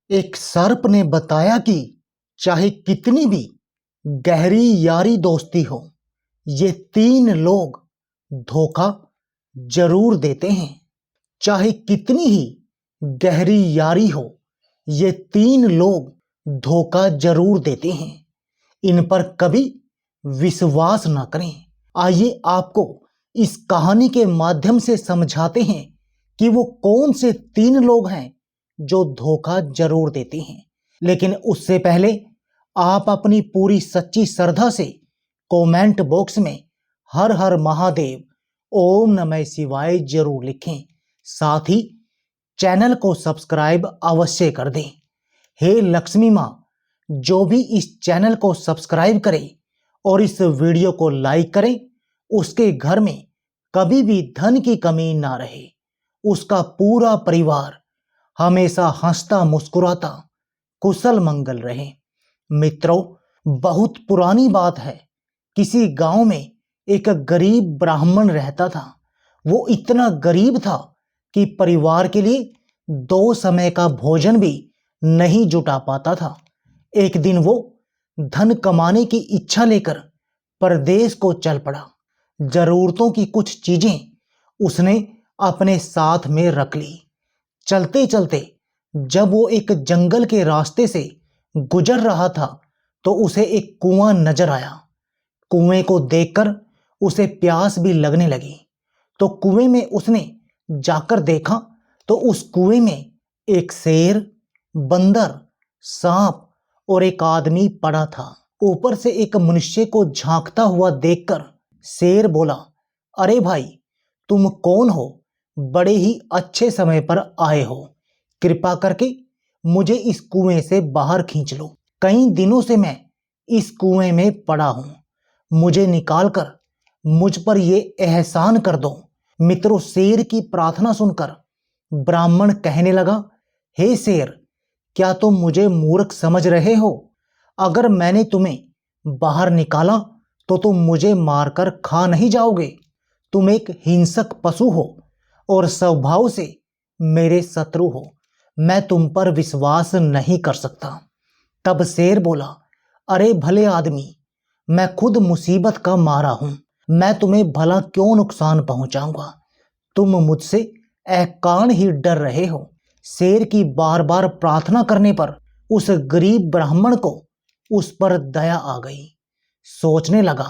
एक सर्प ने बताया कि चाहे कितनी भी गहरी यारी दोस्ती हो, ये तीन लोग धोखा जरूर देते हैं। चाहे कितनी ही गहरी यारी हो, ये तीन लोग धोखा जरूर देते हैं। इन पर कभी विश्वास न करें। आइए आपको इस कहानी के माध्यम से समझाते हैं कि वो कौन से तीन लोग हैं जो धोखा जरूर देते हैं। लेकिन उससे पहले आप अपनी पूरी सच्ची श्रद्धा से कमेंट बॉक्स में हर हर महादेव, ओम नमः शिवाय जरूर लिखें। साथ ही चैनल को सब्सक्राइब अवश्य कर दें। हे लक्ष्मी माँ, जो भी इस चैनल को सब्सक्राइब करे और इस वीडियो को लाइक करे, उसके घर में कभी भी धन की कमी ना रहे। उसका पूरा परिवार हमेशा हंसता मुस्कुराता कुशल मंगल रहे। मित्रों, बहुत पुरानी बात है। किसी गांव में एक गरीब ब्राह्मण रहता था। वो इतना गरीब था कि परिवार के लिए 2 समय का भोजन भी नहीं जुटा पाता था। एक दिन वो धन कमाने की इच्छा लेकर परदेश को चल पड़ा। जरूरतों की कुछ चीजें उसने अपने साथ में रख ली। चलते चलते जब वो एक जंगल के रास्ते से गुजर रहा था तो उसे एक कुआं नजर आया। कुएं को देखकर उसे प्यास भी लगने लगी। तो कुएं में उसने जाकर देखा तो उस कुएं में एक शेर, बंदर, सांप और एक आदमी पड़ा था। ऊपर से एक मनुष्य को झांकता हुआ देखकर शेर बोला, अरे भाई, तुम कौन हो? बड़े ही अच्छे समय पर आए हो। कृपा करके मुझे इस कुएं से बाहर खींच लो। कई दिनों से मैं इस कुएं में पड़ा हूं। मुझे निकालकर मुझ पर ये एहसान कर दो। मित्रों, शेर की प्रार्थना सुनकर ब्राह्मण कहने लगा, हे शेर, क्या तुम मुझे मूर्ख समझ रहे हो? अगर मैंने तुम्हें बाहर निकाला तो तुम मुझे मारकर खा नहीं जाओगे। तुम एक हिंसक पशु हो और स्वभाव से मेरे शत्रु हो। मैं तुम पर विश्वास नहीं कर सकता। तब शेर बोला, अरे भले आदमी, मैं खुद मुसीबत का मारा हूं। मैं तुम्हें भला क्यों नुकसान पहुंचाऊंगा? तुम मुझसे अकारण ही डर रहे हो। शेर की बार बार प्रार्थना करने पर उस गरीब ब्राह्मण को उस पर दया आ गई। सोचने लगा,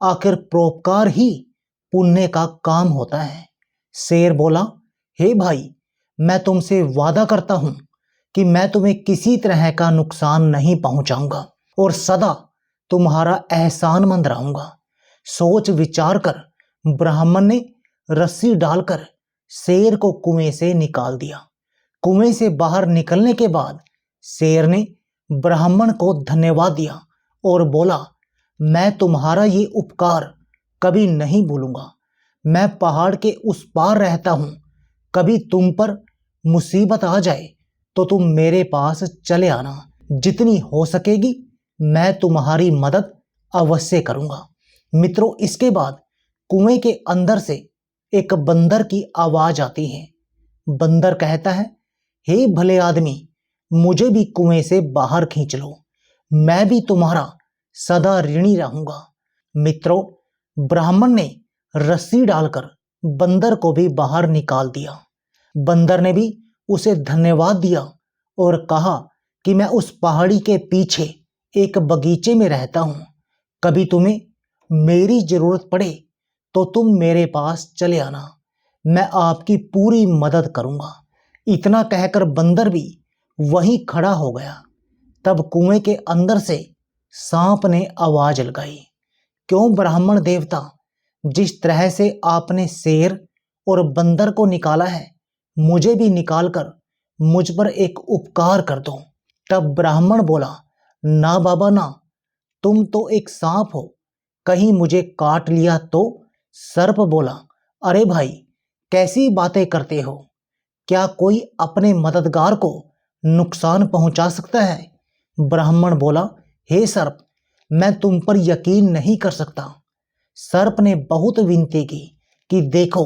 आखिर परोपकार ही पुण्य का काम होता है। शेर बोला, हे भाई, मैं तुमसे वादा करता हूं कि मैं तुम्हें किसी तरह का नुकसान नहीं पहुंचाऊंगा और सदा तुम्हारा एहसानमंद रहूंगा। सोच विचार कर ब्राह्मण ने रस्सी डालकर शेर को कुएं से निकाल दिया। कुएं से बाहर निकलने के बाद शेर ने ब्राह्मण को धन्यवाद दिया और बोला, मैं तुम्हारा ये उपकार कभी नहीं भूलूंगा। मैं पहाड़ के उस पार रहता हूं। कभी तुम पर मुसीबत आ जाए तो तुम मेरे पास चले आना। जितनी हो सकेगी मैं तुम्हारी मदद अवश्य करूंगा। मित्रों, इसके बाद कुएं के अंदर से एक बंदर की आवाज आती है। बंदर कहता है, हे भले आदमी, मुझे भी कुएं से बाहर खींच लो। मैं भी तुम्हारा सदा ऋणी रहूंगा। मित्रों, ब्राह्मण ने रस्सी डालकर बंदर को भी बाहर निकाल दिया। बंदर ने भी उसे धन्यवाद दिया और कहा कि मैं उस पहाड़ी के पीछे एक बगीचे में रहता हूं। कभी तुम्हें मेरी जरूरत पड़े तो तुम मेरे पास चले आना। मैं आपकी पूरी मदद करूंगा। इतना कहकर बंदर भी वहीं खड़ा हो गया। तब कुएं के अंदर से सांप ने आवाज लगाई, क्यों ब्राह्मण देवता, जिस तरह से आपने शेर और बंदर को निकाला है, मुझे भी निकालकर मुझ पर एक उपकार कर दो। तब ब्राह्मण बोला, ना बाबा ना, तुम तो एक सांप हो, कहीं मुझे काट लिया तो? सर्प बोला, अरे भाई, कैसी बातें करते हो? क्या कोई अपने मददगार को नुकसान पहुंचा सकता है? ब्राह्मण बोला, हे सर्प, मैं तुम पर यकीन नहीं कर सकता। सर्प ने बहुत विनती की कि देखो,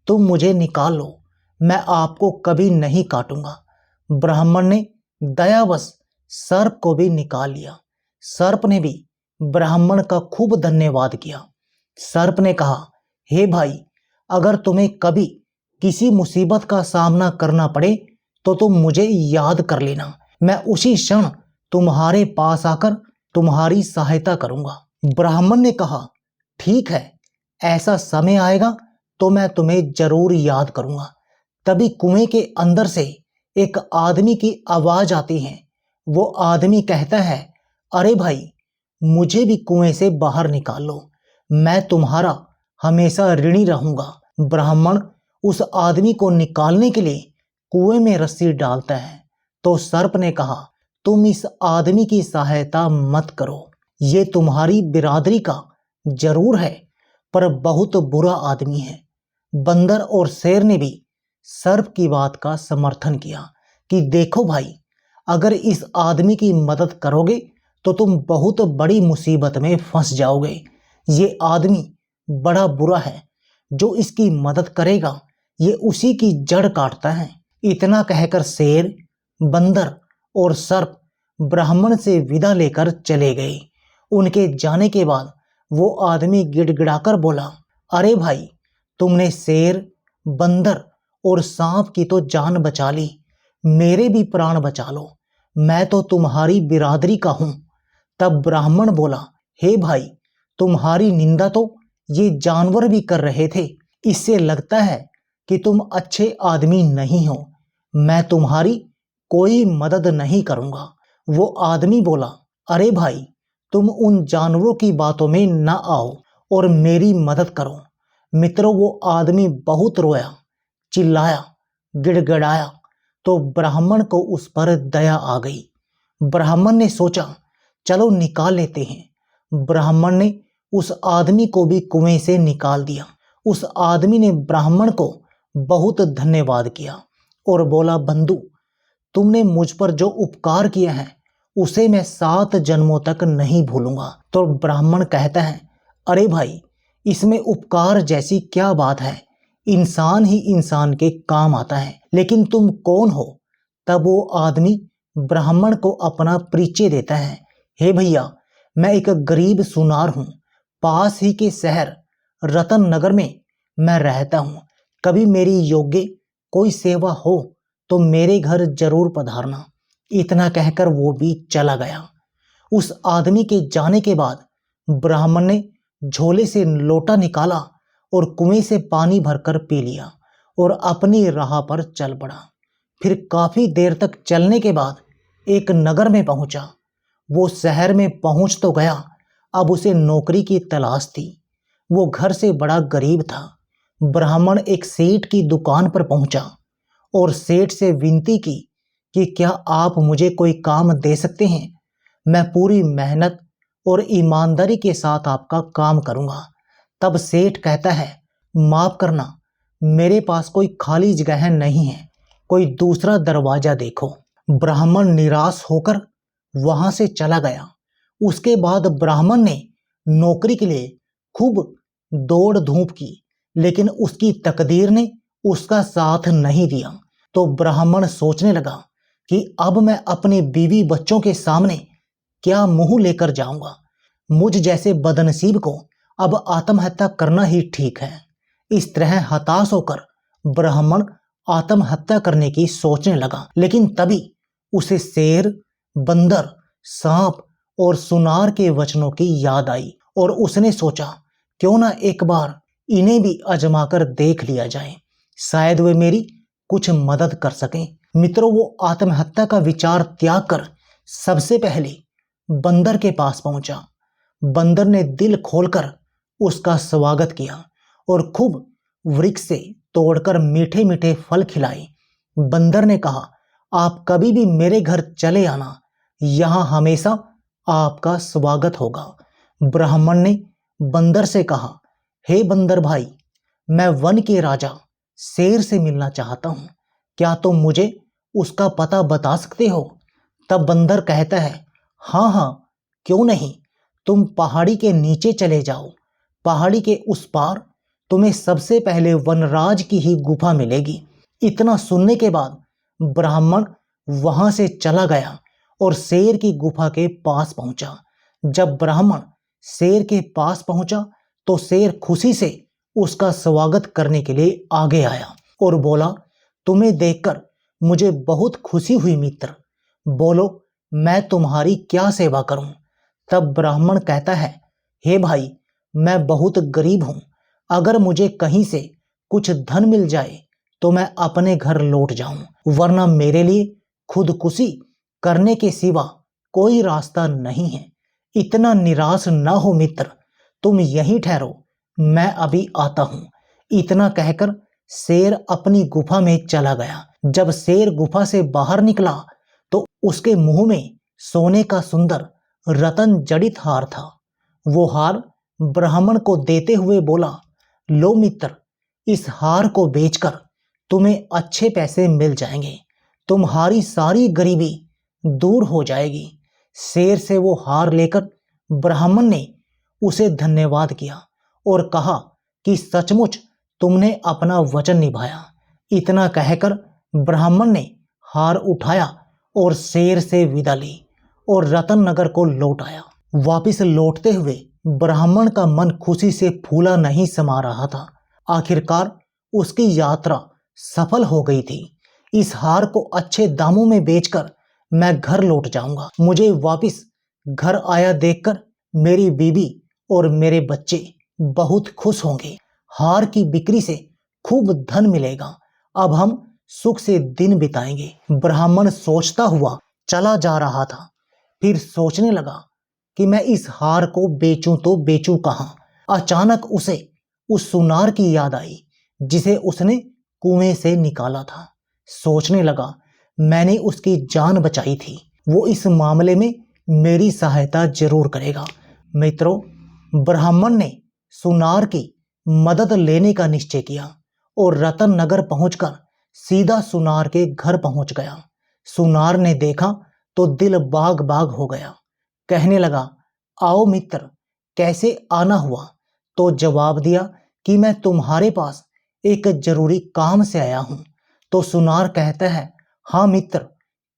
तुम मुझे निकाल लो, मैं आपको कभी नहीं काटूंगा। ब्राह्मण ने दयावश सर्प को भी निकाल लिया। सर्प ने भी ब्राह्मण का खूब धन्यवाद किया। सर्प ने कहा, हे भाई, अगर तुम्हें कभी किसी मुसीबत का सामना करना पड़े तो तुम मुझे याद कर लेना। मैं उसी क्षण तुम्हारे पास आकर तुम्हारी सहायता करूंगा। ब्राह्मण ने कहा, ठीक है, ऐसा समय आएगा तो मैं तुम्हें जरूर याद करूंगा। तभी कुएं के अंदर से एक आदमी की आवाज आती है। वो आदमी कहता है, अरे भाई, मुझे भी कुएं से बाहर निकाल लो, मैं तुम्हारा हमेशा ऋणी रहूंगा। ब्राह्मण उस आदमी को निकालने के लिए कुएं में रस्सी डालता है तो सर्प ने कहा, तुम इस आदमी की सहायता मत करो, ये तुम्हारी बिरादरी का जरूर है पर बहुत बुरा आदमी है। बंदर और शेर ने भी सर्प की बात का समर्थन किया कि देखो भाई, अगर इस आदमी की मदद करोगे तो तुम बहुत बड़ी मुसीबत में फंस जाओगे। ये आदमी बड़ा बुरा है, जो इसकी मदद करेगा ये उसी की जड़ काटता है। इतना कहकर शेर, बंदर और सर्प ब्राह्मण से विदा लेकर चले गए। उनके जाने के बाद वो आदमी गिड़गिड़ाकर बोला, अरे भाई, तुमने शेर, बंदर और सांप की तो जान बचा ली, मेरे भी प्राण बचा लो, मैं तो तुम्हारी बिरादरी का हूं। तब ब्राह्मण बोला, हे भाई, तुम्हारी निंदा तो ये जानवर भी कर रहे थे, इससे लगता है कि तुम अच्छे आदमी नहीं हो, मैं तुम्हारी कोई मदद नहीं करूंगा। वो आदमी बोला, अरे भाई, तुम उन जानवरों की बातों में न आओ और मेरी मदद करो। मित्रों, वो आदमी बहुत रोया, चिल्लाया, गिड़गिड़ाया तो ब्राह्मण को उस पर दया आ गई। ब्राह्मण ने सोचा, चलो निकाल लेते हैं। ब्राह्मण ने उस आदमी को भी कुएं से निकाल दिया। उस आदमी ने ब्राह्मण को बहुत धन्यवाद किया और बोला, बंधु, तुमने मुझ पर जो उपकार किया है उसे मैं 7 जन्मों तक नहीं भूलूंगा। तो ब्राह्मण कहता है, अरे भाई, इसमें उपकार जैसी क्या बात है, इंसान ही इंसान के काम आता है, लेकिन तुम कौन हो? तब वो आदमी ब्राह्मण को अपना परिचय देता है, हे भैया, मैं एक गरीब सुनार हूँ, पास ही के शहर रतन नगर में मैं रहता हूँ, कभी मेरी योग्य कोई सेवा हो तो मेरे घर जरूर पधारना। इतना कहकर वो भी चला गया। उस आदमी के जाने के बाद ब्राह्मण ने झोले से लोटा निकाला और कुएं से पानी भरकर पी लिया और अपनी राह पर चल पड़ा। फिर काफी देर तक चलने के बाद एक नगर में पहुंचा। वो शहर में पहुंच तो गया, अब उसे नौकरी की तलाश थी। वो घर से बड़ा गरीब था। ब्राह्मण एक सेठ की दुकान पर पहुंचा और सेठ से विनती की कि क्या आप मुझे कोई काम दे सकते हैं? मैं पूरी मेहनत और ईमानदारी के साथ आपका काम करूंगा। तब सेठ कहता है, माफ करना, मेरे पास कोई खाली जगह नहीं है, कोई दूसरा दरवाजा देखो। ब्राह्मण निराश होकर वहां से चला गया। उसके बाद ब्राह्मण ने नौकरी के लिए खूब दौड़ धूप की, लेकिन उसकी तकदीर ने उसका साथ नहीं दिया। तो ब्राह्मण सोचने लगा कि अब मैं अपने बीवी बच्चों के सामने क्या मुंह लेकर जाऊंगा। मुझ जैसे बदनसीब को अब आत्महत्या करना ही ठीक है। इस तरह हताश होकर ब्राह्मण आत्महत्या करने की सोचने लगा, लेकिन तभी उसे शेर, बंदर, सांप और सुनार के वचनों की याद आई और उसने सोचा, क्यों ना एक बार इन्हें भी आजमाकर देख लिया जाए, शायद वे मेरी कुछ मदद कर सकें। मित्रों, वो आत्महत्या का विचार त्याग कर सबसे पहले बंदर के पास पहुंचा। बंदर ने दिल खोलकर उसका स्वागत किया और खूब वृक्ष से तोड़कर मीठे मीठे फल खिलाए। बंदर ने कहा, आप कभी भी मेरे घर चले आना, यहाँ हमेशा आपका स्वागत होगा। ब्राह्मण ने बंदर से कहा, हे बंदर भाई, मैं वन के राजा शेर से मिलना चाहता हूँ, क्या तुम मुझे उसका पता बता सकते हो? तब बंदर कहता है, हाँ हाँ, क्यों नहीं, तुम पहाड़ी के नीचे चले जाओ, पहाड़ी के उस पार तुम्हें सबसे पहले वनराज की ही गुफा मिलेगी। इतना सुनने के बाद ब्राह्मण वहां से चला गया और शेर की गुफा के पास पहुंचा। जब ब्राह्मण शेर के पास पहुंचा तो शेर खुशी से उसका स्वागत करने के लिए आगे आया और बोला, तुम्हें देखकर मुझे बहुत खुशी हुई मित्र, बोलो मैं तुम्हारी क्या सेवा करूं। तब ब्राह्मण कहता है, हे भाई, मैं बहुत गरीब हूं, अगर मुझे कहीं से कुछ धन मिल जाए तो मैं अपने घर लौट जाऊं, वरना मेरे लिए खुदकुशी करने के सिवा कोई रास्ता नहीं है। इतना निराश न हो मित्र, तुम यहीं ठहरो, मैं अभी आता हूं। इतना कहकर शेर अपनी गुफा में चला गया। जब शेर गुफा से बाहर निकला तो उसके मुंह में सोने का सुंदर रतन जड़ित हार था। वो हार ब्राह्मण को देते हुए बोला, लो मित्र, इस हार को बेचकर तुम्हें अच्छे पैसे मिल जाएंगे, तुम्हारी सारी गरीबी दूर हो जाएगी। शेर से वो हार लेकर ब्राह्मण ने उसे धन्यवाद किया और कहा कि सचमुच तुमने अपना वचन निभाया। इतना कहकर ब्राह्मण ने हार उठाया और शेर से विदा ली और रतन नगर को लौट आया। वापिस लौटते हुए ब्राह्मण का मन खुशी से फूला नहीं समा रहा था। आखिरकार उसकी यात्रा सफल हो गई थी। इस हार को अच्छे दामों में बेचकर मैं घर लौट जाऊंगा। मुझे वापिस घर आया देखकर मेरी बीवी और मेरे बच्चे बहुत खुश होंगे। हार की बिक्री से खूब धन मिलेगा। अब हम सुख से दिन बिताएंगे। ब्राह्मण सोचता हुआ चला जा रहा था। फिर सोचने लगा कि मैं इस हार को बेचूं तो बेचूं कहाँ। अचानक उसे उस सुनार की याद आई जिसे उसने कुएं से निकाला था। सोचने लगा, मैंने उसकी जान बचाई थी, वो इस मामले में मेरी सहायता जरूर करेगा। मित्रों, ब्राह्मण ने सुनार की मदद लेने का निश्चय किया और रतन नगर पहुंचकर सीधा सुनार के घर पहुंच गया। सुनार ने देखा तो दिल बाग बाग हो गया। कहने लगा, आओ मित्र, कैसे आना हुआ? तो जवाब दिया कि मैं तुम्हारे पास एक जरूरी काम से आया हूं। तो सुनार कहता है, हाँ मित्र,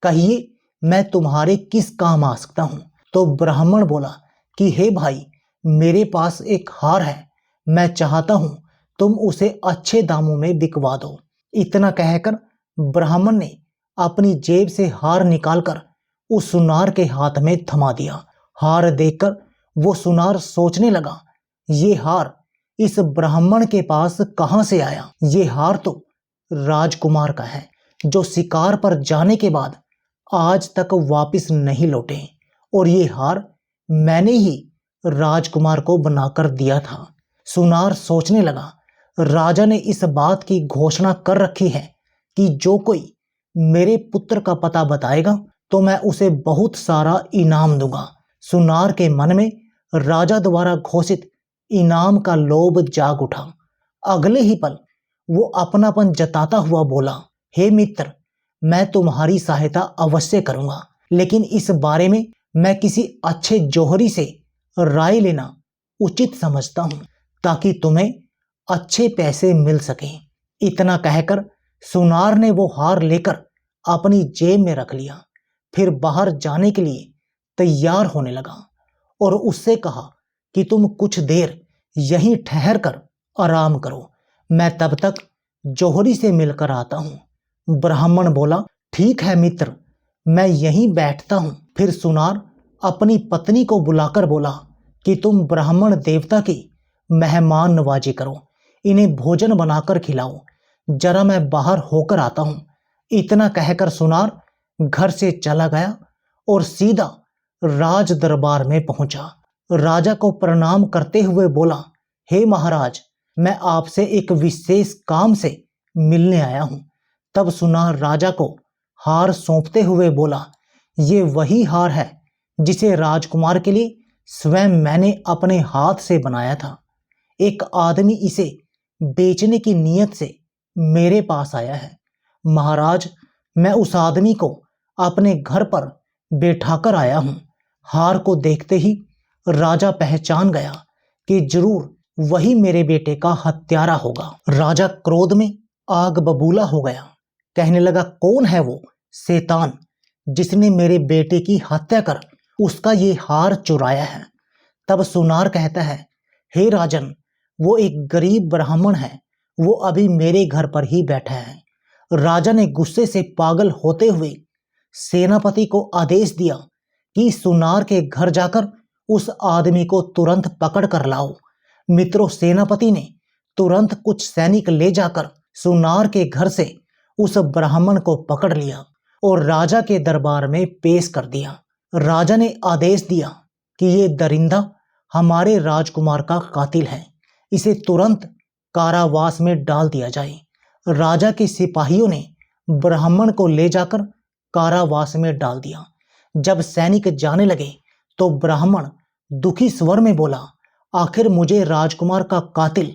कहिए, मैं तुम्हारे किस काम आ सकता हूं? तो ब्राह्मण बोला कि हे भाई, मेरे पास एक हार है, मैं चाहता हूं तुम उसे अच्छे दामों में बिकवा दो। इतना कहकर ब्राह्मण ने अपनी जेब से हार निकालकर उस सुनार के हाथ में थमा दिया। हार देखकर वो सुनार सोचने लगा, ये हार इस ब्राह्मण के पास कहां से आया? ये हार तो राजकुमार का है, जो शिकार पर जाने के बाद आज तक वापस नहीं लौटे, और ये हार मैंने ही राजकुमार को बनाकर दिया था। सुनार सोचने लगा, राजा ने इस बात की घोषणा कर रखी है कि जो कोई मेरे पुत्र का पता बताएगा तो मैं उसे बहुत सारा इनाम दूंगा। सुनार के मन में राजा द्वारा घोषित इनाम का लोभ जाग उठा। अगले ही पल वो अपनापन जताता हुआ बोला, हे मित्र, मैं तुम्हारी सहायता अवश्य करूंगा, लेकिन इस बारे में मैं किसी अच्छे जौहरी से राय लेना उचित समझता हूं, ताकि तुम्हें अच्छे पैसे मिल सकें। इतना कहकर सुनार ने वो हार लेकर अपनी जेब में रख लिया। फिर बाहर जाने के लिए तैयार होने लगा और उससे कहा कि तुम कुछ देर यहीं ठहर कर आराम करो, मैं तब तक जौहरी से मिलकर आता हूं। ब्राह्मण बोला, ठीक है मित्र, मैं यहीं बैठता हूं। फिर सुनार अपनी पत्नी को बुलाकर बोला कि तुम ब्राह्मण देवता की मेहमान नवाजी करो, इन्हें भोजन बनाकर खिलाओ, जरा मैं बाहर होकर आता हूं। इतना कहकर सुनार घर से चला गया और सीधा राज दरबार में पहुंचा। राजा को प्रणाम करते हुए बोला, हे महाराज, मैं आपसे एक विशेष काम से मिलने आया हूं। तब सुनार राजा को हार सौंपते हुए बोला, ये वही हार है जिसे राजकुमार के लिए स्वयं मैंने अपने हाथ से बनाया था। एक आदमी इसे बेचने की नीयत से मेरे पास आया है। महाराज, मैं उस आदमी को अपने घर पर बैठाकर आया हूं। हार को देखते ही राजा पहचान गया कि जरूर वही मेरे बेटे का हत्यारा होगा। राजा क्रोध में आग बबूला हो गया। कहने लगा, कौन है वो शैतान जिसने मेरे बेटे की हत्या कर उसका ये हार चुराया है। तब सुनार कहता है, हे राजन, वो एक गरीब ब्राह्मण है, वो अभी मेरे घर पर ही बैठा है। राजा ने गुस्से से पागल होते हुए सेनापति को आदेश दिया कि सुनार के घर जाकर उस आदमी को तुरंत पकड़ कर लाओ। मित्रों, सेनापति ने तुरंत कुछ सैनिक ले जाकर सुनार के घर से उस ब्राह्मण को पकड़ लिया और राजा के दरबार में पेश कर दिया। राजा ने आदेश दिया कि ये दरिंदा हमारे राजकुमार का कातिल है, इसे तुरंत कारावास में डाल दिया जाए। राजा के सिपाहियों ने ब्राह्मण को ले जाकर कारावास में डाल दिया। जब सैनिक जाने लगे तो ब्राह्मण दुखी स्वर में बोला, आखिर मुझे राजकुमार का कातिल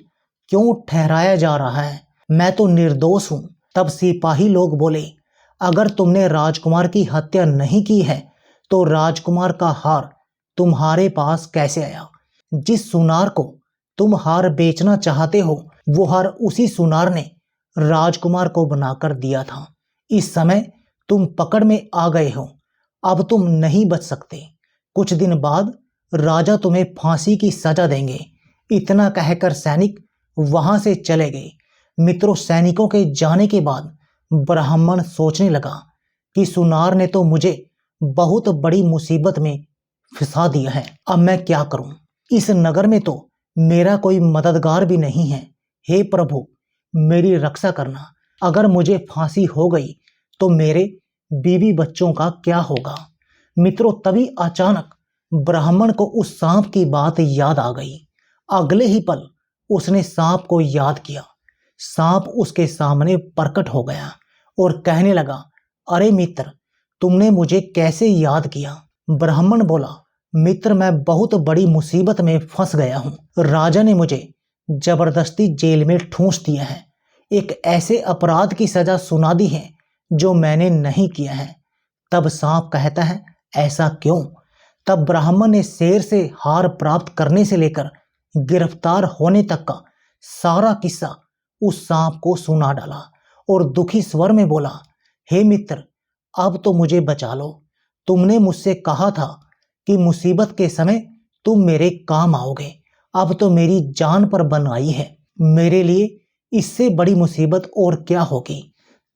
क्यों ठहराया जा रहा है? मैं तो निर्दोष हूं। तब सिपाही लोग बोले, अगर तुमने राजकुमार की हत्या नहीं की है तो राजकुमार का हार तुम्हारे पास कैसे आया? जिस सुनार को तुम हार बेचना चाहते हो वो हार उसी सुनार ने राजकुमार को बनाकर दिया था। इस समय तुम पकड़ में आ गए हो, अब तुम नहीं बच सकते। कुछ दिन बाद राजा तुम्हें फांसी की सजा देंगे। इतना कहकर सैनिक वहां से चले गए। मित्रों, सैनिकों के जाने के बाद ब्राह्मण सोचने लगा कि सुनार ने तो मुझे बहुत बड़ी मुसीबत में फंसा दिया है। अब मैं क्या करूं? इस नगर में तो मेरा कोई मददगार भी नहीं है। हे प्रभु, मेरी रक्षा करना। अगर मुझे फांसी हो गई तो मेरे बीवी बच्चों का क्या होगा? मित्रों, तभी अचानक ब्राह्मण को उस सांप की बात याद आ गई। अगले ही पल उसने सांप को याद किया। सांप उसके सामने प्रकट हो गया और कहने लगा, अरे मित्र, तुमने मुझे कैसे याद किया? ब्राह्मण बोला, मित्र, मैं बहुत बड़ी मुसीबत में फंस गया हूं। राजा ने मुझे जबरदस्ती जेल में ठूंस दिया है। एक ऐसे अपराध की सजा सुना दी है जो मैंने नहीं किया है। तब सांप कहता है, ऐसा क्यों? तब ब्राह्मण ने शेर से हार प्राप्त करने से लेकर गिरफ्तार होने तक का सारा किस्सा उस सांप को सुना डाला और दुखी स्वर में बोला, हे मित्र, अब तो मुझे बचा लो। तुमने मुझसे कहा था कि मुसीबत के समय तुम मेरे काम आओगे। अब तो मेरी जान पर बन आई है। मेरे लिए इससे बड़ी मुसीबत और क्या होगी?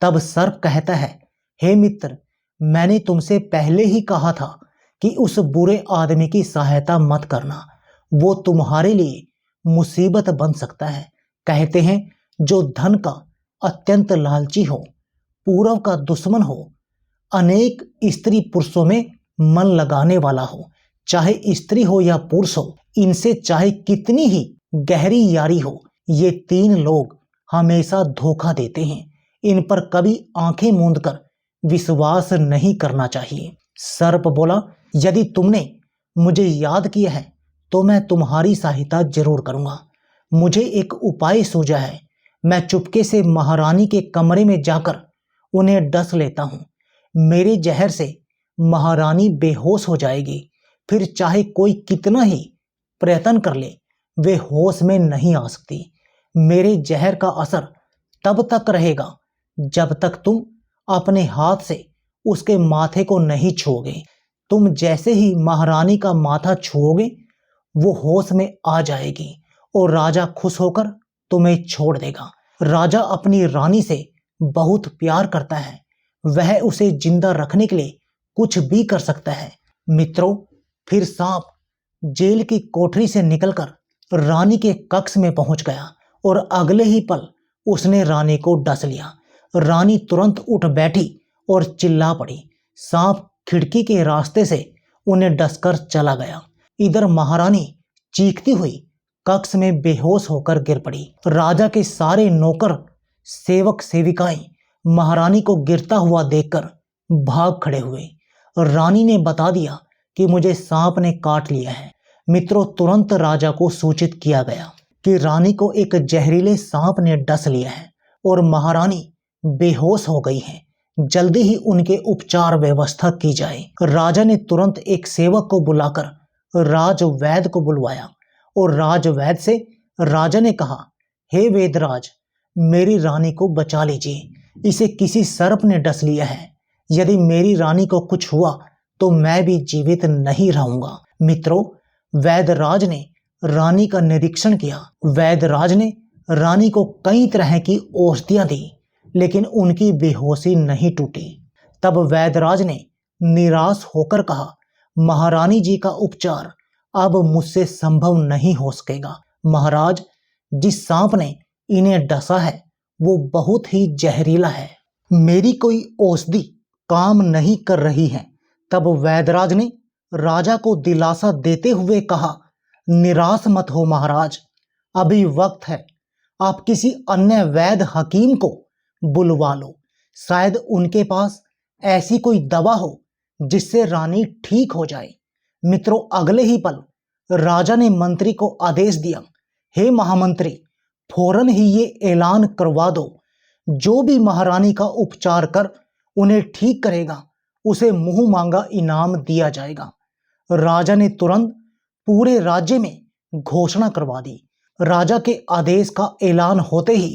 तब सर्प कहता है, हे मित्र, मैंने तुमसे पहले ही कहा था कि उस बुरे आदमी की सहायता मत करना, वो तुम्हारे लिए मुसीबत बन सकता है। कहते हैं, जो धन का अत्यंत लालची हो, पूरव का दुश्मन हो, अनेक स्त्री पुरुषों में मन लगाने वाला हो, चाहे स्त्री हो या पुरुष हो, इनसे चाहे कितनी ही गहरी यारी हो, ये तीन लोग हमेशा धोखा देते हैं। इन पर कभी आंखें मूंद कर विश्वास नहीं करना चाहिए। सर्प बोला, यदि तुमने मुझे याद किया है तो मैं तुम्हारी सहायता जरूर करूंगा। मुझे एक उपाय सूझा है। मैं चुपके से महारानी के कमरे में जाकर उन्हें डस लेता हूं। मेरे जहर से महारानी बेहोश हो जाएगी। फिर चाहे कोई कितना ही प्रयत्न कर ले, वे होश में नहीं आ सकती। मेरे जहर का असर तब तक रहेगा जब तक तुम अपने हाथ से उसके माथे को नहीं छुओगे। तुम जैसे ही महारानी का माथा छुओगे, वो होश में आ जाएगी और राजा खुश होकर तुम्हें छोड़ देगा। राजा अपनी रानी से बहुत प्यार करता है, वह उसे जिंदा रखने के लिए कुछ भी कर सकता है। मित्रों, फिर सांप जेल की कोठरी से निकलकर रानी के कक्ष में पहुंच गया और अगले ही पल उसने रानी को डस लिया। रानी तुरंत उठ बैठी और चिल्ला पड़ी। सांप खिड़की के रास्ते से उन्हें डसकर चला गया। इधर महारानी चीखती हुई कक्ष में बेहोश होकर गिर पड़ी। राजा के सारे नौकर, सेवक, सेविकाएं महारानी को गिरता हुआ देखकर भाग खड़े हुए। रानी ने बता दिया कि मुझे सांप ने काट लिया है। मित्रों, तुरंत राजा को सूचित किया गया कि रानी को एक जहरीले सांप ने डस लिया है और महारानी बेहोश हो गई है। जल्दी ही उनके उपचार व्यवस्था की जाए। राजा ने तुरंत एक सेवक को बुलाकर राजवैद्य को बुलवाया और राजवैद्य से राजा ने कहा, हे वेदराज, मेरी रानी को बचा लीजिए, इसे किसी सर्प ने डस लिया है। यदि मेरी रानी को कुछ हुआ तो मैं भी जीवित नहीं रहूंगा। मित्रों, वैदराज ने रानी का निरीक्षण किया। वैदराज ने रानी को कई तरह की औषधियां दी, लेकिन उनकी बेहोशी नहीं टूटी। तब वैदराज ने निराश होकर कहा, महारानी जी का उपचार अब मुझसे संभव नहीं हो सकेगा। महाराज, जिस सांप ने इन्हें डसा है वो बहुत ही जहरीला है। मेरी कोई औषधि काम नहीं कर रही है। तब वैदराज ने राजा को दिलासा देते हुए कहा, निराश मत हो महाराज, अभी वक्त है। आप किसी अन्य वैद्य हकीम को बुलवा लो, शायद उनके पास ऐसी कोई दवा हो जिससे रानी ठीक हो जाए। मित्रों, अगले ही पल राजा ने मंत्री को आदेश दिया, हे महामंत्री, फौरन ही ये ऐलान करवा दो, जो भी महारानी का उपचार कर उन्हें ठीक करेगा उसे मुंह मांगा इनाम दिया जाएगा। राजा ने तुरंत पूरे राज्य में घोषणा करवा दी। राजा के आदेश का ऐलान होते ही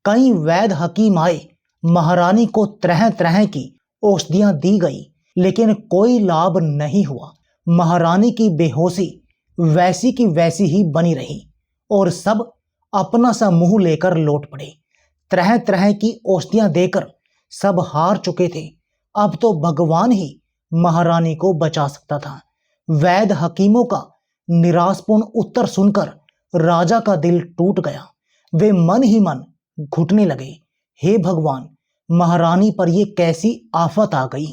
कई वैद्य हकीम आए। महारानी को तरह तरह की औषधियां दी गई, लेकिन कोई लाभ नहीं हुआ। महारानी की बेहोशी वैसी की वैसी ही बनी रही और सब अपना सा मुंह लेकर लौट पड़े। तरह तरह की औषधियां देकर सब हार चुके थे। अब तो भगवान ही महारानी को बचा सकता था। वैद्य हकीमों का निराशपूर्ण उत्तर सुनकर राजा का दिल टूट गया। वे मन ही मन घुटने लगे, हे भगवान, महारानी पर ये कैसी आफत आ गई।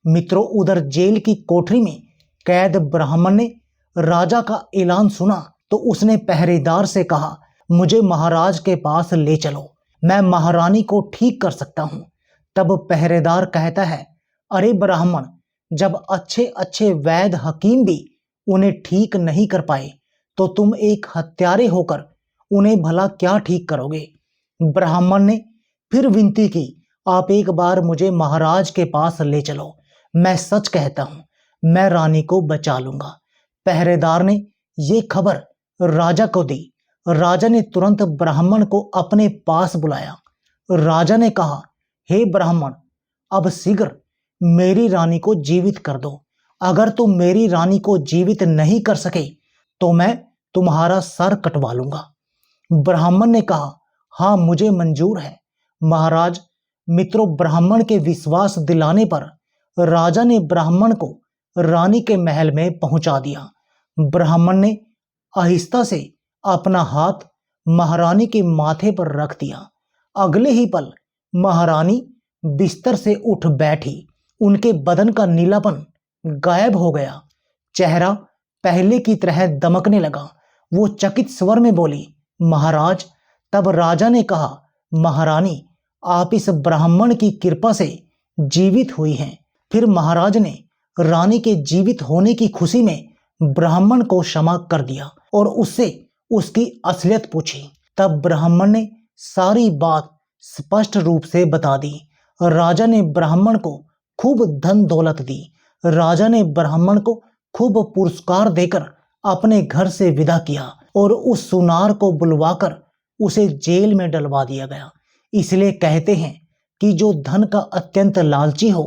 मित्रों, उधर जेल की कोठरी में कैद ब्राह्मण ने राजा का ऐलान सुना तो उसने पहरेदार से कहा, मुझे महाराज के पास ले चलो, मैं महारानी को ठीक कर सकता हूँ। तब पहरेदार कहता है, अरे ब्राह्मण, जब अच्छे अच्छे वैद्य हकीम भी उन्हें ठीक नहीं कर पाए तो तुम एक हत्यारे होकर उन्हें भला क्या ठीक करोगे। ब्राह्मण ने फिर विनती की, आप एक बार मुझे महाराज के पास ले चलो, मैं सच कहता हूँ, मैं रानी को बचा लूंगा। पहरेदार ने ये खबर राजा को दी। राजा ने तुरंत ब्राह्मण को अपने पास बुलाया। राजा ने कहा, हे ब्राह्मण, अब शीघ्र मेरी रानी को जीवित कर दो। अगर तुम मेरी रानी को जीवित नहीं कर सके तो मैं तुम्हारा सर कटवा लूंगा। ब्राह्मण ने कहा, हाँ, मुझे मंजूर है महाराज। मित्रों, ब्राह्मण के विश्वास दिलाने पर राजा ने ब्राह्मण को रानी के महल में पहुंचा दिया। ब्राह्मण ने आहिस्ता से अपना हाथ महारानी के माथे पर रख दिया। अगले ही पल महारानी बिस्तर से उठ बैठी। उनके बदन का नीलापन गायब हो गया। चेहरा पहले की तरह दमकने लगा। वो चकित स्वर में बोली, महाराज। तब राजा ने कहा, महारानी, आप इस ब्राह्मण की कृपा से जीवित हुई हैं। फिर महाराज ने रानी के जीवित होने की खुशी में ब्राह्मण को क्षमा कर दिया और उससे उसकी असलियत पूछी। तब ब्राह्मण ने सारी बात स्पष्ट रूप से बता दी। राजा ने ब्राह्मण को खूब धन दौलत दी। राजा ने ब्राह्मण को खूब पुरस्कार देकर अपने घर से विदा किया और उस सुनार को बुलवाकर उसे जेल में डलवा दिया गया। इसलिए कहते हैं कि जो धन का अत्यंत लालची हो,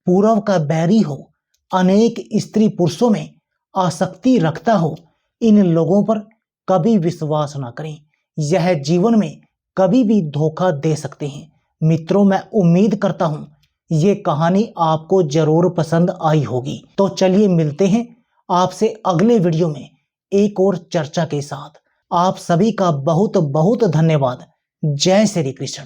पूर्व का बैरी हो, अनेक स्त्री पुरुषों में आसक्ति रखता हो, इन लोगों पर कभी विश्वास ना करें। यह जीवन में कभी भी धोखा दे सकते हैं। मित्रों, मैं उम्मीद करता हूं ये कहानी आपको जरूर पसंद आई होगी। तो चलिए मिलते हैं आपसे अगले वीडियो में एक और चर्चा के साथ। आप सभी का बहुत बहुत धन्यवाद। जय श्री कृष्ण।